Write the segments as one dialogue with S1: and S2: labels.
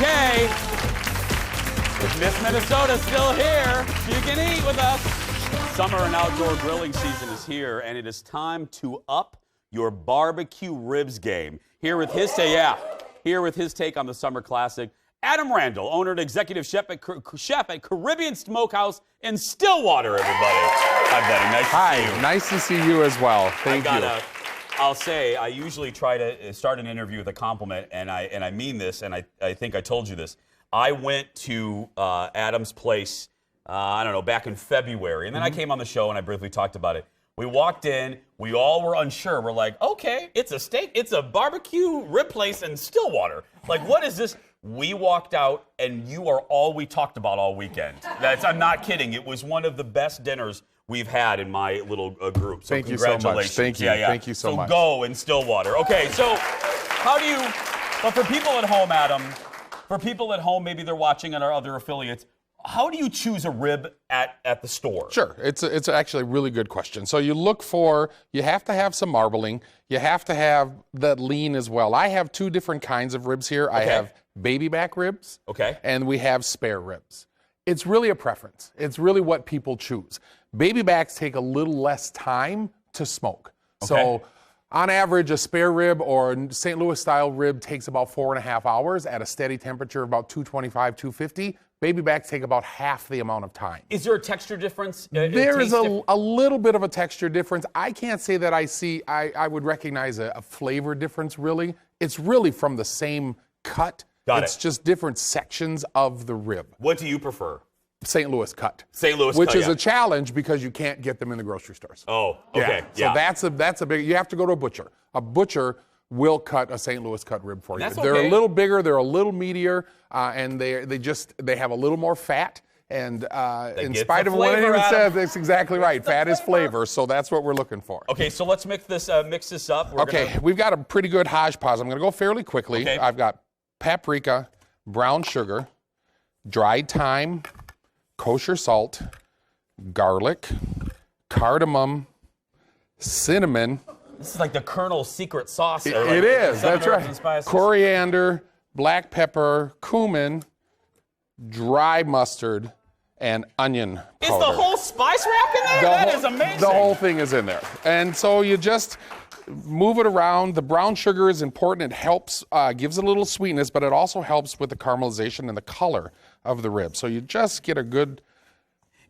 S1: Okay. Is Miss Minnesota still here? You can eat with us. Summer and outdoor grilling season is here, and it is time to up your barbecue ribs game. Here with his take on the summer classic, Adam Randall, owner and executive chef at Caribbean Smokehouse in Stillwater, everybody. Hi, buddy. Nice to see you.
S2: Nice to see you as well. Thank you.
S1: I'll say, I usually try to start an interview with a compliment, and I mean this, and I think I told you this. I went to Adam's place, I don't know, back in February, and then I came on the show and I briefly talked about it. We walked in, we all were unsure. We're like, okay, it's a barbecue rib place in Stillwater. Like, what is this? We walked out, and you are all we talked about all weekend. I'm not kidding. It was one of the best dinners we've had in my little group. So
S2: Thank you so much. Thank you.
S1: Yeah.
S2: Thank you so much.
S1: So go in Stillwater. Okay, so how do you, but for people at home, Adam, maybe they're watching on our other affiliates, how do you choose a rib at the store?
S2: Sure. It's actually a really good question. So you have to have some marbling. You have to have that lean as well. I have two different kinds of ribs here. Okay. I have baby back ribs. Okay. And we have spare ribs. It's really a preference. It's really what people choose. Baby backs take a little less time to smoke. Okay. So on average, a spare rib or St. Louis style rib takes about 4.5 hours at a steady temperature of about 225, 250. Baby backs take about half the amount of time.
S1: Is there a texture difference?
S2: There is a little bit of a texture difference. I can't say that I would recognize a flavor difference, really. It's really from the same cut. It's just different sections of the rib.
S1: What do you prefer?
S2: St. Louis cut.
S1: St. Louis
S2: which
S1: cut,
S2: is a challenge because you can't get them in the grocery stores.
S1: Oh, okay.
S2: Yeah. So that's a big, you have to go to a butcher. A butcher will cut a St. Louis cut rib for you.
S1: That's
S2: They're
S1: okay.
S2: a little bigger, they're a little meatier, and they have a little more fat. And in spite of what anyone says, that's exactly right. Fat is flavor, so that's what we're looking for.
S1: Okay, so let's mix this up.
S2: We've got a pretty good hodgepodge. I'm going to go fairly quickly. Okay. I've got paprika, brown sugar, dried thyme, kosher salt, garlic, cardamom, cinnamon.
S1: This is like the Colonel's secret sauce.
S2: It is, that's right. Coriander, black pepper, cumin, dry mustard, and onion powder.
S1: Is the whole spice rack in there? That is amazing.
S2: The whole thing is in there. And so you just move it around. The brown sugar is important. It helps, gives it a little sweetness, but it also helps with the caramelization and the color of the rib. So you just get a good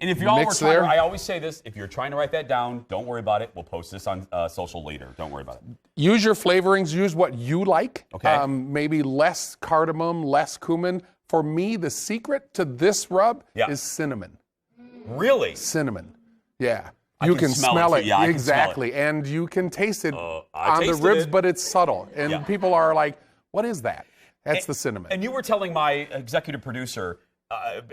S1: and if y'all were trying, I always say this, if you're trying to write that down, don't worry about it. We'll post this on social later. Don't worry about it.
S2: Use your flavorings. Use what you like. Okay. Maybe less cardamom, less cumin. For me, the secret to this rub is cinnamon.
S1: Really?
S2: Cinnamon. Yeah. You can smell it.
S1: Yeah,
S2: exactly. And you can taste it on the ribs, but it's subtle. And people are like, what is that? That's the cinnamon.
S1: And you were telling my executive producer,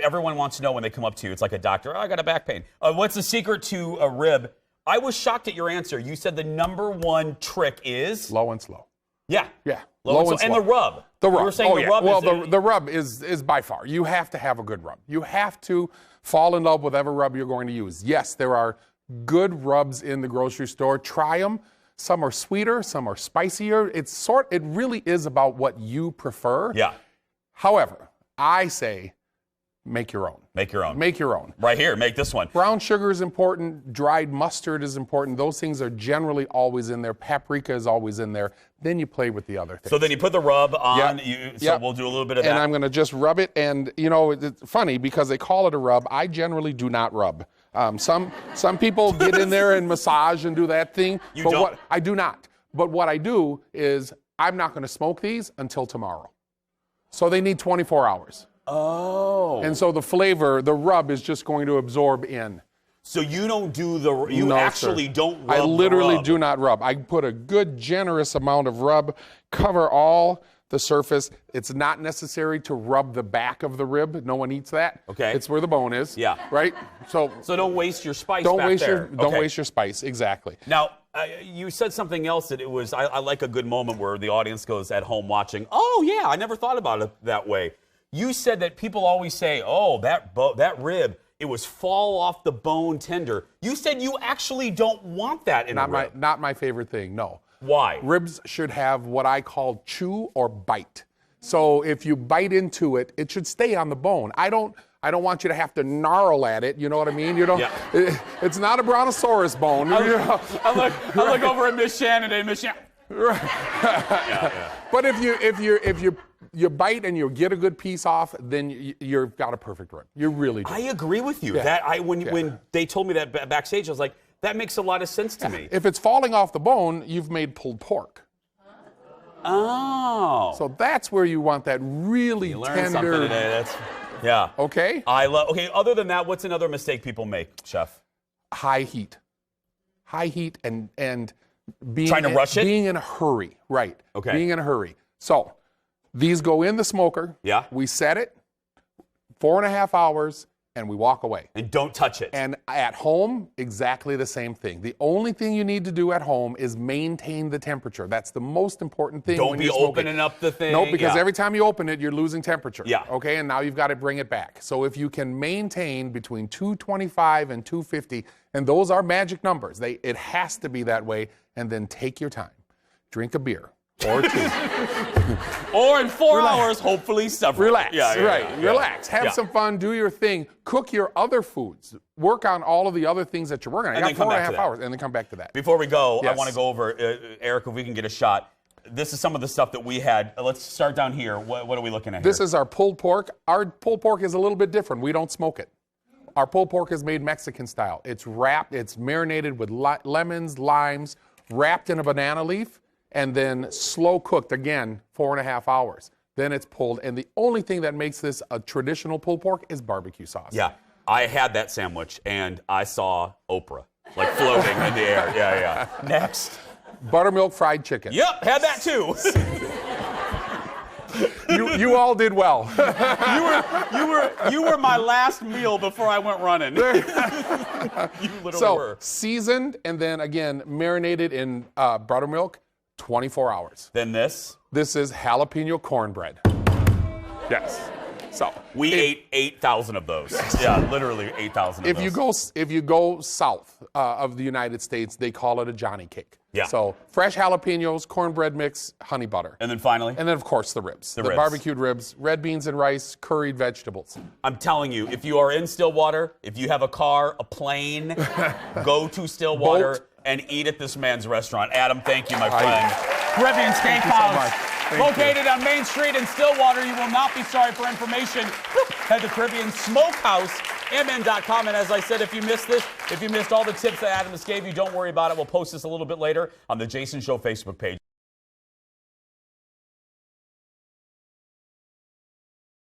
S1: everyone wants to know when they come up to you. It's like a doctor. Oh, I got a back pain. What's the secret to a rib? I was shocked at your answer. You said the number one trick is?
S2: Low and slow.
S1: Yeah.
S2: Yeah.
S1: Low and slow. And the rub.
S2: The rub.
S1: You were saying the rub
S2: the rub is by far. You have to have a good rub. You have to fall in love with whatever rub you're going to use. Yes, there are good rubs in the grocery store. Try them. Some are sweeter, some are spicier. It really is about what you prefer.
S1: Yeah.
S2: However, I say make your own.
S1: Make your own.
S2: Make your own.
S1: Right here, make this one.
S2: Brown sugar is important. Dried mustard is important. Those things are generally always in there. Paprika is always in there. Then you play with the other things.
S1: So then you put the rub on. We'll do a little bit of that.
S2: And I'm going to just rub it. And, you know, it's funny because they call it a rub. I generally do not rub. Some people get in there and massage and do that thing. I do not. But what I do is I'm not going to smoke these until tomorrow. So they need 24 hours.
S1: Oh.
S2: And so the flavor, the rub is just going to absorb in.
S1: So you don't do the, you actually don't rub.
S2: I literally do not rub. I put a good generous amount of rub, cover all the surface. It's not necessary to rub the back of the rib. No one eats that.
S1: Okay.
S2: It's where the bone is.
S1: Yeah.
S2: Right? So
S1: don't waste your spice
S2: don't
S1: back
S2: waste
S1: there.
S2: Don't waste your spice. Exactly.
S1: Now, you said something else that it was, I like a good moment where the audience goes at home watching, oh yeah, I never thought about it that way. You said that people always say, oh, that rib, it was fall off the bone tender. You said you actually don't want that in a rib.
S2: Not my favorite thing, no.
S1: Why?
S2: Ribs should have what I call chew or bite. So if you bite into it, it should stay on the bone. I don't want you to have to gnarl at it. You know what I mean? It's not a brontosaurus bone.
S1: I look over at Miss Shannon and Miss Shannon.
S2: But if you bite and you get a good piece off, then you've got a perfect rib. You really do.
S1: I agree with you. When they told me that backstage, I was like, that makes a lot of sense to me.
S2: If it's falling off the bone, you've made pulled pork.
S1: Oh.
S2: So that's where you want that really
S1: you learned
S2: tender.
S1: Something today. Yeah.
S2: Okay.
S1: Okay. Other than that, what's another mistake people make, Chef?
S2: High heat and being
S1: trying to rush it.
S2: Being in a hurry. Right.
S1: Okay.
S2: Being in a hurry. So these go in the smoker.
S1: Yeah.
S2: We set it 4.5 hours. And we walk away.
S1: And don't touch it.
S2: And at home, exactly the same thing. The only thing you need to do at home is maintain the temperature. That's the most important thing.
S1: Don't be opening up the thing.
S2: No, because every time you open it, you're losing temperature.
S1: Yeah.
S2: Okay, and now you've got to bring it back. So if you can maintain between 225 and 250, and those are magic numbers. It has to be that way. And then take your time. Drink a beer or two.
S1: Or in 4 hours, hopefully several.
S2: Relax, Relax. Have some fun. Do your thing. Cook your other foods. Work on all of the other things that you're working on. You got 4.5 hours, and then come back to that.
S1: Before we go, I want to go over, Eric, if we can get a shot. This is some of the stuff that we had. Let's start down here. What are we looking at here?
S2: This is our pulled pork. Our pulled pork is a little bit different. We don't smoke it. Our pulled pork is made Mexican style. It's wrapped, it's marinated with lemons, limes, wrapped in a banana leaf, and then slow cooked, again, 4.5 hours. Then it's pulled, and the only thing that makes this a traditional pulled pork is barbecue sauce.
S1: Yeah, I had that sandwich, and I saw Oprah, like floating in the air. Yeah. Next.
S2: Buttermilk fried chicken.
S1: Yep, had that too.
S2: You all did well.
S1: You were my last meal before I went running. You literally were.
S2: Seasoned, and then again, marinated in buttermilk. 24 hours.
S1: Then this?
S2: This is jalapeno cornbread. Yes. So
S1: we ate 8,000 of those. Yeah, literally 8,000 of those.
S2: If you go south of the United States, they call it a Johnny cake.
S1: Yeah.
S2: So fresh jalapenos, cornbread mix, honey butter.
S1: And then finally?
S2: And then of course the ribs. The
S1: ribs.
S2: Barbecued ribs, red beans and rice, curried vegetables.
S1: I'm telling you, if you are in Stillwater, if you have a car, a plane, go to Stillwater.
S2: Boat.
S1: And eat at this man's restaurant. Adam, thank you, my friend.
S3: Caribbean Smokehouse.
S1: Located on Main Street in Stillwater. You will not be sorry. For information, head to Caribbean Smokehouse, mn.com. And as I said, if you missed this, if you missed all the tips that Adam just gave you, don't worry about it. We'll post this a little bit later on the Jason Show Facebook page.